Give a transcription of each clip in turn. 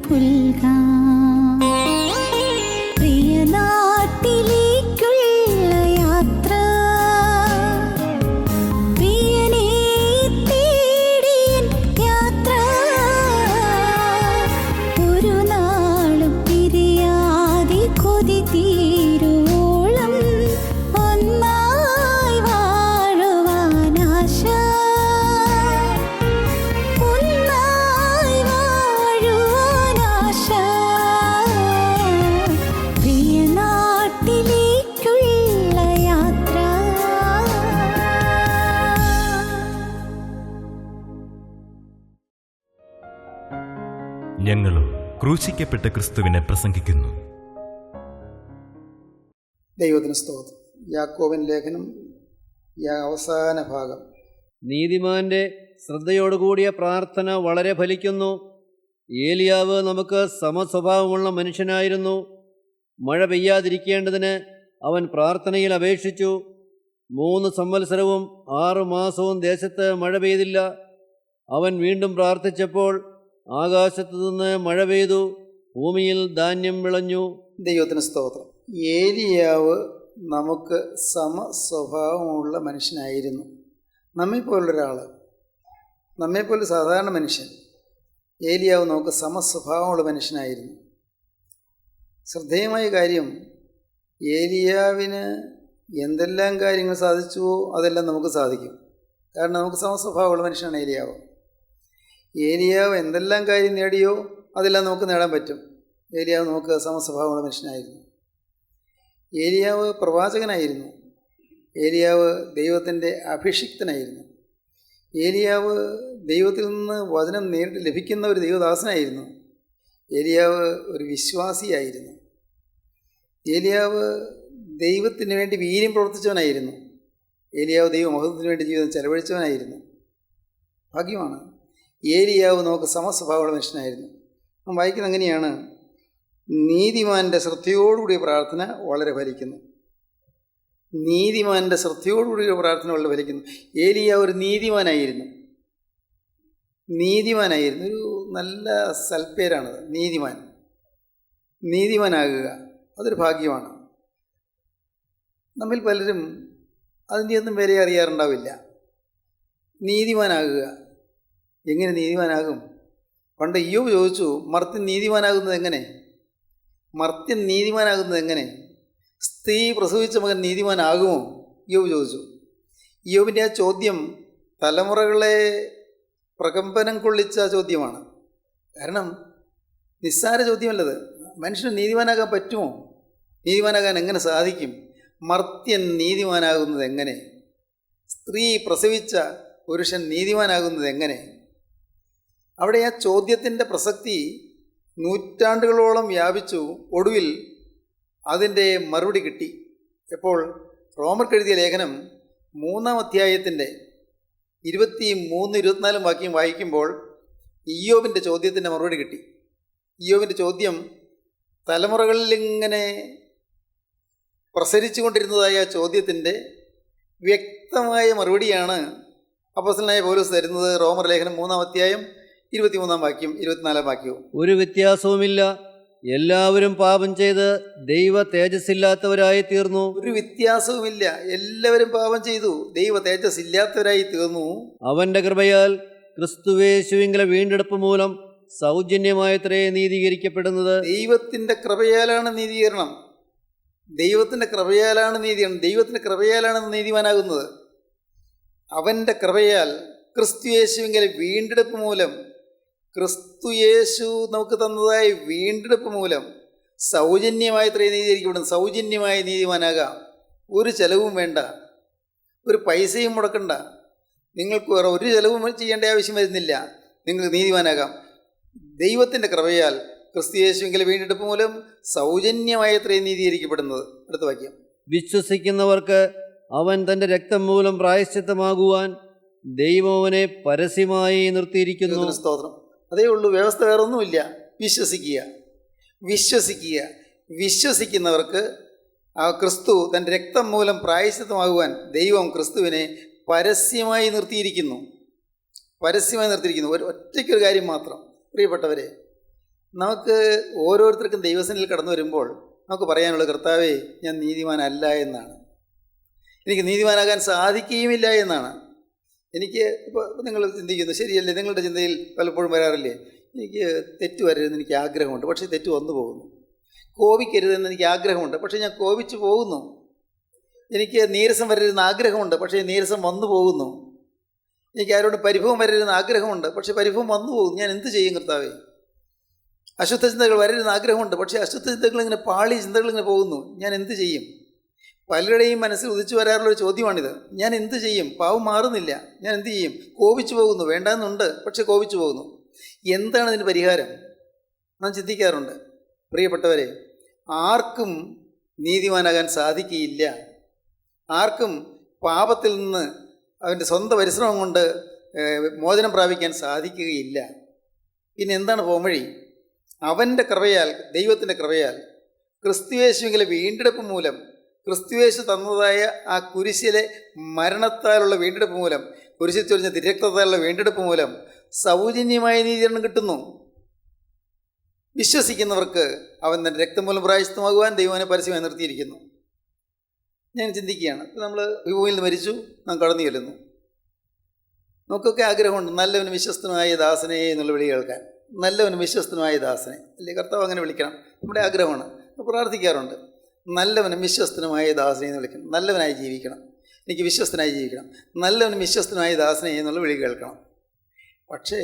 പുൽകാം. പ്രിയനാട്ടിലേക്കുള്ള യാത്ര, പ്രിയനെ തേടിയൻ യാത്ര, ഒരു നാളും പിരിയാതെ കൊതി തീരുവോളം ഒന്നായി വാഴുവാൻ ആശ, ഒന്നായി വാഴുവാൻ ആശ. പ്രിയനാട്ടിലേക്കുള്ള യാത്ര. ഞങ്ങളോ ക്രൂശിക്കപ്പെട്ട ക്രിസ്തുവിനെ പ്രസംഗിക്കുന്നു. ദൈവത്തിന് സ്തോത്രം. യാക്കോബിൻ ലേഖനം അവസാന ഭാഗം. നീതിമാന്റെ ശ്രദ്ധയോടുകൂടിയ പ്രാർത്ഥന വളരെ ഫലിക്കുന്നു. ഏലിയാവ് നമുക്ക് സമസ്വഭാവമുള്ള മനുഷ്യനായിരുന്നു. മഴ പെയ്യാതിരിക്കേണ്ടതിന് അവൻ പ്രാർത്ഥനയിൽ അപേക്ഷിച്ചു. 3 സംവത്സരവും 6 മാസവും ദേശത്ത് മഴ പെയ്തില്ല. അവൻ വീണ്ടും പ്രാർത്ഥിച്ചപ്പോൾ ആകാശത്തു നിന്ന് മഴ പെയ്തു, ഭൂമിയിൽ ധാന്യം വിളഞ്ഞു. ദൈവത്തിന് സ്തോത്രം. ഏലിയാവ് നമുക്ക് സമസ്വഭാവമുള്ള മനുഷ്യനായിരുന്നു. നമ്മെപ്പോലൊരാൾ, നമ്മെപ്പോലെ സാധാരണ മനുഷ്യൻ. ഏലിയാവ് നമുക്ക് സമസ്വഭാവമുള്ള മനുഷ്യനായിരുന്നു. ശ്രദ്ധേയമായ കാര്യം, ഏലിയാവിന് എന്തെല്ലാം കാര്യങ്ങൾ സാധിച്ചുവോ അതെല്ലാം നമുക്ക് സാധിക്കും. കാരണം നമുക്ക് സമസ്വഭാവമുള്ള മനുഷ്യനാണ് ഏലിയാവ്. ഏലിയാവ് എന്തെല്ലാം കാര്യം നേടിയോ അതെല്ലാം നമുക്ക് നേടാൻ പറ്റും. ഏലിയാവ് നമുക്ക് സമസ്വഭാവമുള്ള മനുഷ്യനായിരുന്നു. ഏലിയാവ് പ്രവാചകനായിരുന്നു. ഏലിയാവ് ദൈവത്തിൻ്റെ അഭിഷിക്തനായിരുന്നു. ഏലിയാവ് ദൈവത്തിൽ നിന്ന് വചനം നേരിട്ട് ലഭിക്കുന്ന ഒരു ദൈവദാസനായിരുന്നു. ഏലിയാവ് ഒരു വിശ്വാസിയായിരുന്നു. ഏലിയാവ് ദൈവത്തിന് വേണ്ടി വീര്യം പ്രവർത്തിച്ചവനായിരുന്നു. ഏലിയാവ് ദൈവമഹത്വത്തിന് വേണ്ടി ജീവിതം ചെലവഴിച്ചവനായിരുന്നു. ഭാഗ്യമാണ്. ഏലിയാവ് നമുക്ക് സമസ്വഭാവമുള്ള മനുഷ്യനായിരുന്നു. നാം വായിക്കുന്നത് എങ്ങനെയാണ്? നീതിമാൻ്റെ ശ്രദ്ധയോടുകൂടിയ പ്രാർത്ഥന വളരെ ഫലിക്കുന്നു. നീതിമാൻ്റെ ശ്രദ്ധയോടുകൂടിയ പ്രാർത്ഥന വളരെ ഫലിക്കുന്നു. ഏലിയാവ് ഒരു നീതിമാനായിരുന്നു. നീതിമാനായിരുന്നു. ഒരു നല്ല സൽപ്പേരാണത്, നീതിമാൻ. നീതിമാനാകുക അതൊരു ഭാഗ്യമാണ്. നമ്മിൽ പലരും അതിൻ്റെ ഒന്നും വില അറിയാറുണ്ടാവില്ല. നീതിമാനാകുക. എങ്ങനെ നീതിമാനാകും? പണ്ട് ഇയ്യോബ് ചോദിച്ചു, മർത്യൻ നീതിമാനാകുന്നത് എങ്ങനെ? മർത്യൻ നീതിമാനാകുന്നത് എങ്ങനെ? സ്ത്രീ പ്രസവിച്ച മകൻ നീതിമാനാകുമോ? ഇയ്യോബ് ചോദിച്ചു. ഇയ്യോബിൻ്റെ ആ ചോദ്യം തലമുറകളെ പ്രകമ്പനം കൊള്ളിച്ച ചോദ്യമാണ്. കാരണം നിസ്സാര ചോദ്യമല്ലത്. മനുഷ്യന് നീതിമാനാകാൻ പറ്റുമോ? നീതിമാനാകാൻ എങ്ങനെ സാധിക്കും? മർത്യൻ നീതിമാനാകുന്നത് എങ്ങനെ? സ്ത്രീ പ്രസവിച്ച പുരുഷൻ നീതിമാനാകുന്നത് എങ്ങനെ? അവിടെ ആ ചോദ്യത്തിൻ്റെ പ്രസക്തി നൂറ്റാണ്ടുകളോളം വ്യാപിച്ചു. ഒടുവിൽ അതിൻ്റെ മറുപടി കിട്ടി. എപ്പോൾ? റോമർക്ക് എഴുതിയ ലേഖനം 3-ാം അധ്യായത്തിൻ്റെ 23-24 വാക്യം വായിക്കുമ്പോൾ ഇയ്യോബിൻ്റെ ചോദ്യത്തിൻ്റെ മറുപടി കിട്ടി. ഇയ്യോബിൻ്റെ ചോദ്യം തലമുറകളിലിങ്ങനെ പ്രസരിച്ചു കൊണ്ടിരുന്നതായ ചോദ്യത്തിൻ്റെ വ്യക്തമായ മറുപടിയാണ് അപ്പോസ്തലനായ പൗലോസ് തരുന്നത്. റോമർ ലേഖനം 3-ാം അധ്യായം 23-ാം വാക്യം 24-ാം വാക്യവും. ഒരു വ്യത്യാസവുമില്ല, എല്ലാവരും പാപം ചെയ്ത് ദൈവ തേജസ്സില്ലാത്തവരായി തീർന്നു. ഒരു വ്യത്യാസവുമില്ല, എല്ലാവരും പാപം ചെയ്തു ദൈവ തേജസ് ഇല്ലാത്തവരായി തീർന്നു. അവന്റെ കൃപയാൽ ക്രിസ്തുയേശുവിങ്കലെ വീണ്ടെടുപ്പ് മൂലം സൗജന്യമായത്രേ നീതീകരിക്കപ്പെടുന്നത്. ദൈവത്തിൻ്റെ കൃപയാലാണ് നീതീകരണം. ദൈവത്തിൻ്റെ കൃപയാലാണ് നീതീകരണം. ദൈവത്തിൻ്റെ കൃപയാലാണ് നീതിമാനാകുന്നത്. അവൻ്റെ കൃപയാൽ ക്രിസ്തുയേശുവിങ്കലെ വീണ്ടെടുപ്പ് മൂലം, ക്രിസ്തുയേശു നമുക്ക് തന്നതായ വീണ്ടെടുപ്പ് മൂലം സൗജന്യമായി നീതീകരിക്കപ്പെടുന്നു. സൗജന്യമായി നീതിമാനാകാം. ഒരു ചെലവും വേണ്ട, ഒരു പൈസയും മുടക്കണ്ട. നിങ്ങൾക്ക് വേറെ ഒരു ചെലവും ചെയ്യേണ്ട ആവശ്യം വരുന്നില്ല. നിങ്ങൾക്ക് നീതിമാനാകാം. ദൈവത്തിൻ്റെ കൃപയാൽ ക്രിസ്തുയേശുവിങ്കലെ വീണ്ടെടുപ്പ് മൂലം സൗജന്യമായി നീതീകരിക്കപ്പെടുന്നത്. അടുത്ത വാക്യം. വിശ്വസിക്കുന്നവർക്ക് അവൻ തൻ്റെ രക്തം മൂലം പ്രായശ്ചിത്തമാകുവാൻ ദൈവം അവനെ പരസ്യമായി നിർത്തിയിരിക്കുന്നു. സ്തോത്രം. അതേ ഉള്ളൂ, വ്യവസ്ഥ വേറെ ഒന്നുമില്ല. വിശ്വസിക്കുക, വിശ്വസിക്കുക. വിശ്വസിക്കുന്നവർക്ക് ആ ക്രിസ്തു തൻ്റെ രക്തം മൂലം പ്രായശ്ചിത്തമാകുവാൻ ദൈവം ക്രിസ്തുവിനെ പരസ്യമായി നിർത്തിയിരിക്കുന്നു. പരസ്യമായി നിർത്തിയിരിക്കുന്നു. ഒറ്റയ്ക്കൊരു കാര്യം മാത്രം, പ്രിയപ്പെട്ടവരെ, നമുക്ക് ഓരോരുത്തർക്കും ദൈവസന്നിധിയിൽ കടന്നു വരുമ്പോൾ നമുക്ക് പറയാനുള്ള കർത്താവേ ഞാൻ നീതിമാനല്ല എന്നാണ്, എനിക്ക് നീതിമാനാകാൻ സാധിക്കുകയുമില്ല എന്നാണ്. എനിക്ക് ഇപ്പോൾ നിങ്ങൾ ചിന്തിക്കുന്നു, ശരിയല്ലേ? നിങ്ങളുടെ ചിന്തയിൽ പലപ്പോഴും വരാറില്ലേ, എനിക്ക് തെറ്റ് വരരുതെന്ന് എനിക്ക് ആഗ്രഹമുണ്ട്, പക്ഷേ തെറ്റ് വന്നു പോകുന്നു. കോപിക്കരുതെന്ന് എനിക്ക് ആഗ്രഹമുണ്ട്, പക്ഷേ ഞാൻ കോപിച്ചു പോകുന്നു. എനിക്ക് നീരസം വരരുതെന്ന് ആഗ്രഹമുണ്ട്, പക്ഷേ നീരസം വന്നു പോകുന്നു. എനിക്ക് ആരോടും പരിഭവം വരരുതെന്ന് ആഗ്രഹമുണ്ട്, പക്ഷേ പരിഭവം വന്നു പോകുന്നു. ഞാൻ എന്ത് ചെയ്യും കർത്താവേ? അശുദ്ധ ചിന്തകൾ വരരുതെന്ന് ആഗ്രഹമുണ്ട്, പക്ഷേ അശുദ്ധ ചിന്തകൾ ഇങ്ങനെ പാളി ചിന്തകൾ ഇങ്ങനെ പോകുന്നു. ഞാൻ എന്ത് ചെയ്യും? പലരുടെയും മനസ്സിൽ ഉദിച്ചു വരാറുള്ളൊരു ചോദ്യമാണിത്. ഞാൻ എന്ത് ചെയ്യും? പാവം മാറുന്നില്ല, ഞാൻ എന്ത് ചെയ്യും? കോപിച്ചു പോകുന്നു, വേണ്ടാന്നുണ്ട്, പക്ഷെ കോപിച്ചു പോകുന്നു. എന്താണ് ഇതിന് പരിഹാരം? നാം ചിന്തിക്കാറുണ്ട്. പ്രിയപ്പെട്ടവരെ, ആർക്കും നീതിമാനാകാൻ സാധിക്കുകയില്ല. ആർക്കും പാപത്തിൽ നിന്ന് അവൻ്റെ സ്വന്തം പരിശ്രമം കൊണ്ട് മോചനം പ്രാപിക്കാൻ സാധിക്കുകയില്ല. പിന്നെ എന്താണ് പോംവഴി? അവൻ്റെ കൃപയാൽ, ദൈവത്തിൻ്റെ കൃപയാൽ, ക്രിസ്തുയേശുവിലെ വീണ്ടെടുപ്പ് മൂലം, ക്രിസ്തുയേശു തന്നതായ ആ കുരിശിലെ മരണത്താലുള്ള വീണ്ടെടുപ്പ് മൂലം, കുരിശിൽ ചൊരിഞ്ഞ തിരക്തത്താലുള്ള വീണ്ടെടുപ്പ് മൂലം സൗജന്യമായ നീതീകരണം കിട്ടുന്നു. വിശ്വസിക്കുന്നവർക്ക് അവൻ തൻ്റെ രക്തം മൂലം പ്രായശ്ചിത്തമാകുവാൻ ദൈവനെ പരസ്യമായി നിർത്തിയിരിക്കുന്നു. ഞാൻ ചിന്തിക്കുകയാണ്, നമ്മൾ ഭൂമിയിൽ നിന്ന് മരിച്ചു, നാം കടന്നു ചെല്ലുന്നു. നമുക്കൊക്കെ ആഗ്രഹമുണ്ട് നല്ലവനും വിശ്വസ്തനുമായ ദാസനെ എന്നുള്ള വിളി കേൾക്കാൻ. നല്ലവനും വിശ്വസ്തനുമായ ദാസനെ, അല്ലേ? കർത്താവ് അങ്ങനെ വിളിക്കണം, നമ്മുടെ ആഗ്രഹമാണ്. പ്രാർത്ഥിക്കാറുണ്ട്, നല്ലവനും വിശ്വസ്തനുമായ ദാസനെ എന്ന് വിളിക്കണം. നല്ലവനായി ജീവിക്കണം, എനിക്ക് വിശ്വസ്തനായി ജീവിക്കണം, നല്ലവനും വിശ്വസ്തനുമായ ദാസനെ എന്നുള്ള വിളി കേൾക്കണം. പക്ഷേ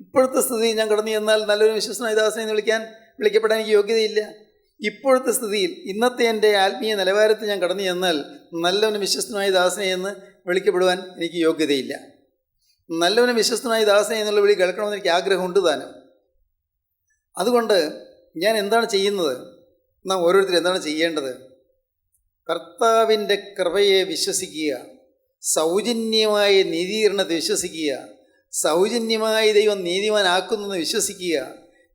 ഇപ്പോഴത്തെ സ്ഥിതി ഞാൻ കടന്നു ചെന്നാൽ നല്ലൊരു വിശ്വസ്തനായ ദാസനെ എന്ന് വിളിക്കപ്പെടാൻ എനിക്ക് യോഗ്യതയില്ല. ഇപ്പോഴത്തെ സ്ഥിതിയിൽ, ഇന്നത്തെ എൻ്റെ ആത്മീയ നിലവാരത്തിൽ ഞാൻ കടന്നു ചെന്നാൽ നല്ലവനും വിശ്വസ്തനായ ദാസനെ എന്ന് വിളിക്കപ്പെടുവാൻ എനിക്ക് യോഗ്യതയില്ല. നല്ലവനും വിശ്വസ്തനായ ദാസനെ എന്നുള്ള വിളി കേൾക്കണമെന്ന് എനിക്ക് ആഗ്രഹമുണ്ട് താനും. അതുകൊണ്ട് ഞാൻ എന്താണ് ചെയ്യുന്നത്? നാം ഓരോരുത്തരും എന്താണ് ചെയ്യേണ്ടത്? കർത്താവിൻ്റെ കൃപയെ വിശ്വസിക്കുക, സൗജന്യമായ നീതീകരണത്തെ വിശ്വസിക്കുക, സൗജന്യമായി ദൈവം നീതിമാനാക്കുന്നെന്ന് വിശ്വസിക്കുക,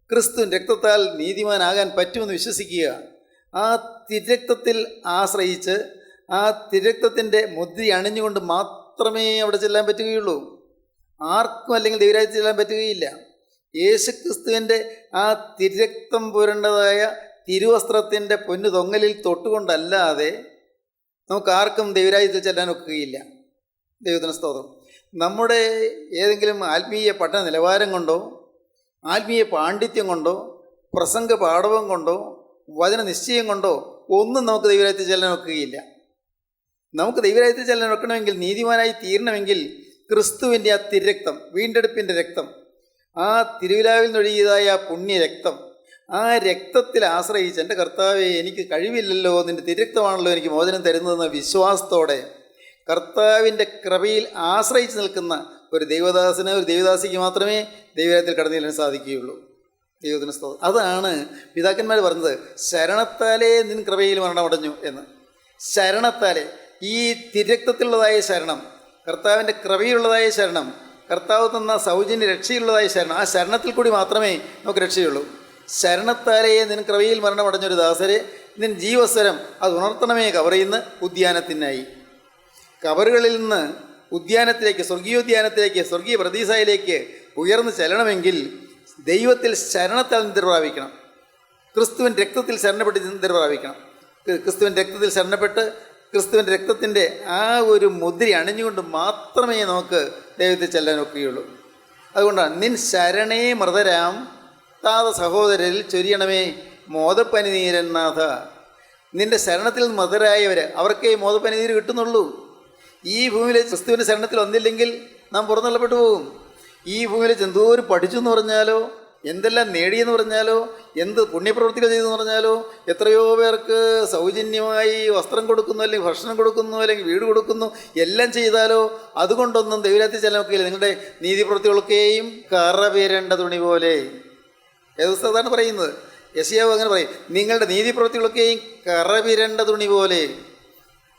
ക്രിസ്തുവിൻ രക്തത്താൽ നീതിമാനാകാൻ പറ്റുമെന്ന് വിശ്വസിക്കുക. ആ തിരക്തത്തിൽ ആശ്രയിച്ച് ആ തിരക്തത്തിൻ്റെ മുദ്ര അണിഞ്ഞുകൊണ്ട് മാത്രമേ അവിടെ ചെല്ലാൻ പറ്റുകയുള്ളൂ. ആർക്കും അല്ലെങ്കിൽ ദൈവരാജ്യത്തിൽ ചെല്ലാൻ പറ്റുകയില്ല. യേശുക്രിസ്തുവിൻ്റെ ആ തിരക്തം പുരണ്ടതായ തിരുവസ്ത്രത്തിൻ്റെ പൊന്നു തൊങ്ങലിൽ തൊട്ടുകൊണ്ടല്ലാതെ നമുക്ക് ആർക്കും ദൈവരാജ്യത്തിൽ ചെല്ലാൻ ഒക്കുകയില്ല. ദൈവത്തിന് സ്തോത്രം. നമ്മുടെ ഏതെങ്കിലും ആത്മീയ പഠന നിലവാരം കൊണ്ടോ, ആത്മീയ പാണ്ഡിത്യം കൊണ്ടോ, പ്രസംഗ പാഠവം കൊണ്ടോ, വചന നിശ്ചയം കൊണ്ടോ ഒന്നും നമുക്ക് ദൈവരാജ്യത്തിൽ ചെല്ലാൻ ഒക്കുകയില്ല. നമുക്ക് ദൈവരാജ്യത്തിൽ ചെല്ലാൻ ഒക്കണമെങ്കിൽ, നീതിമാനായി തീരണമെങ്കിൽ, ക്രിസ്തുവിൻ്റെ ആ തിരക്തം, വീണ്ടെടുപ്പിൻ്റെ രക്തം, ആ തിരുവിലാവിൽ നിന്നൊഴുകിയതായ ആ പുണ്യരക്തം, ആ രക്തത്തിൽ ആശ്രയിച്ച്, എൻ്റെ കർത്താവേ എനിക്ക് കഴിവില്ലല്ലോ, നിൻ്റെ തിരക്തമാണല്ലോ എനിക്ക് മോചനം തരുന്നതെന്ന വിശ്വാസത്തോടെ കർത്താവിൻ്റെ കൃപയിൽ ആശ്രയിച്ച് നിൽക്കുന്ന ഒരു ദൈവദാസന്, ഒരു ദൈവദാസിക്ക് മാത്രമേ ദൈവരാജ്യത്തിൽ കടന്നു ചെല്ലാൻ സാധിക്കുകയുള്ളൂ. ദൈവത്തിന് സ്തോത്രം. അതാണ് പിതാക്കന്മാർ പറഞ്ഞത്, ശരണത്താലേ നിൻ കൃപയിൽ മരണമടഞ്ഞു എന്ന്. ശരണത്താലേ, ഈ തിരക്തത്തിലുള്ളതായ ശരണം, കർത്താവിൻ്റെ കൃപയുള്ളതായ ശരണം, കർത്താവ് തന്ന സൗജന്യ രക്ഷയുള്ളതായ ശരണം, ആ ശരണത്തിൽ കൂടി മാത്രമേ നമുക്ക് രക്ഷയുള്ളൂ. ശരണത്താലേ നിൻ കൃപയിൽ മരണമടഞ്ഞൊരു ദാസരെ നിൻ ജീവസ്വരം അത് ഉണർത്തണമേ കവറിയുന്ന ഉദ്യാനത്തിനായി. കവറുകളിൽ നിന്ന് ഉദ്യാനത്തിലേക്ക്, സ്വർഗീയോദ്യാനത്തിലേക്ക്, സ്വർഗീയ പ്രതീസായിലേക്ക് ഉയർന്നു ചെല്ലണമെങ്കിൽ ദൈവത്തിൽ ശരണത്താൽ നിദ്ര പ്രാപിക്കണം. ക്രിസ്തുവിൻ രക്തത്തിൽ ശരണപ്പെട്ട് നിദ്ര പ്രാപിക്കണം. ക്രിസ്തുവിൻ രക്തത്തിൽ ശരണപ്പെട്ട് ക്രിസ്തുവിൻ്റെ രക്തത്തിൻ്റെ ആ ഒരു മുദ്ര അണിഞ്ഞുകൊണ്ട് മാത്രമേ നമുക്ക് ദൈവത്തിൽ ചെല്ലാൻ ഒക്കുകയുള്ളൂ. അതുകൊണ്ടാണ് നിൻ ശരണേ മൃതരാം താത സഹോദരരിൽ ചൊരിയണമേ മോദപ്പനിനീരൻ നാഥ. നിൻ്റെ ശരണത്തിൽ മൃതരായവർ, അവർക്കേ മോദപ്പനിനീര് കിട്ടുന്നുള്ളൂ. ഈ ഭൂമിയിൽ ക്രിസ്തുവിൻ്റെ ശരണത്തിൽ വന്നില്ലെങ്കിൽ നാം പുറന്തള്ളപ്പെട്ടു പോകും. ഈ ഭൂമിയിൽ എന്തോരം പഠിച്ചു എന്ന് പറഞ്ഞാലോ, എന്തെല്ലാം നേടിയെന്ന് പറഞ്ഞാലോ, എന്ത് പുണ്യപ്രവൃത്തികൾ ചെയ്തെന്ന് പറഞ്ഞാലോ, എത്രയോ പേർക്ക് സൗജന്യമായി വസ്ത്രം കൊടുക്കുന്നു, അല്ലെങ്കിൽ ഭക്ഷണം കൊടുക്കുന്നു, അല്ലെങ്കിൽ വീട് കൊടുക്കുന്നു, എല്ലാം ചെയ്താലോ അതുകൊണ്ടൊന്നും ദൈവരാജ്യത്തിൽ ചെല്ലാൻ ഒക്കെയില്ല. നിങ്ങളുടെ നീതിപ്രവൃത്തികളൊക്കെയും കറപേരേണ്ട തുണി പോലെ. ഏത് പുസ്തകത്താണ് പറയുന്നത്? യെശയ്യാവ് അങ്ങനെ പറയും, നിങ്ങളുടെ നീതിപ്രവൃത്തികളൊക്കെയും കറപിരണ്ട തുണി പോലെ.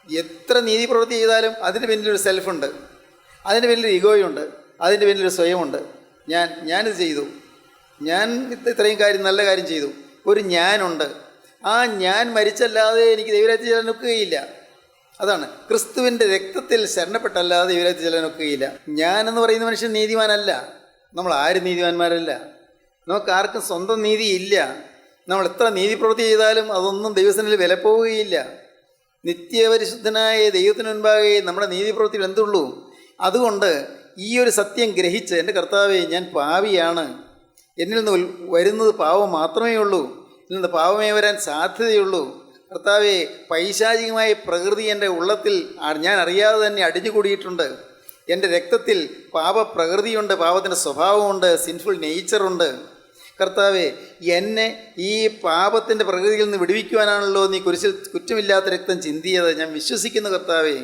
എത്ര നീതിപ്രവൃത്തി ചെയ്താലും അതിന് പിന്നിലൊരു സെൽഫുണ്ട്, അതിന് പിന്നിലൊരു ഈഗോയുണ്ട്, അതിൻ്റെ പിന്നിലൊരു സ്വയമുണ്ട്. ഞാനിത് ചെയ്തു, ഞാൻ ഇത്രയും കാര്യം നല്ല കാര്യം ചെയ്തു, ഒരു ഞാനുണ്ട്. ആ ഞാൻ മരിച്ചല്ലാതെ എനിക്ക് ദൈവരാജ്യത്തിൽ ചെല്ലാൻ ഒക്കുകയില്ല. അതാണ് ക്രിസ്തുവിൻ്റെ രക്തത്തിൽ ശരണപ്പെട്ടല്ലാതെ ദൈവരാജ്യത്തിൽ ചെല്ലാൻ ഒക്കുകയില്ല. ഞാനെന്ന് പറയുന്ന മനുഷ്യൻ നീതിമാനല്ല. നമ്മൾ ആരും നീതിമാന്മാരല്ല. നമുക്ക് ആർക്കും സ്വന്തം നീതി ഇല്ല. നമ്മൾ എത്ര നീതിപ്രവൃത്തി ചെയ്താലും അതൊന്നും ദൈവസന്നിധിയിൽ വില പോവുകയില്ല. നിത്യപരിശുദ്ധനായ ദൈവത്തിന് മുൻപാകെ നമ്മുടെ നീതിപ്രവൃത്തിയിൽ എന്തുള്ളൂ? അതുകൊണ്ട് ഈ ഒരു സത്യം ഗ്രഹിച്ച്, എൻ്റെ കർത്താവേ, ഞാൻ പാപിയാണ്, എന്നിൽ നിന്ന് വരുന്നത് പാപം മാത്രമേ ഉള്ളൂ, ഇതിൽ നിന്ന് പാപമേ വരാൻ സാധ്യതയുള്ളൂ. കർത്താവേ, പൈശാചികമായ പ്രകൃതി എൻ്റെ ഉള്ളത്തിൽ ഞാൻ അറിയാതെ തന്നെ അടിഞ്ഞുകൂടിയിട്ടുണ്ട്. എൻ്റെ രക്തത്തിൽ പാപപ്രകൃതിയുണ്ട്, പാപത്തിൻ്റെ സ്വഭാവമുണ്ട്, സിൻഫുൾ നേച്ചറുണ്ട്. കർത്താവേ, എന്നെ ഈ പാപത്തിൻ്റെ പ്രകൃതിയിൽ നിന്ന് വിടുവിക്കുവാനാണല്ലോ നീ കുരിശിൽ കുറ്റമില്ലാത്ത രക്തം ചിന്തിയത്. ഞാൻ വിശ്വസിക്കുന്നു കർത്താവേ.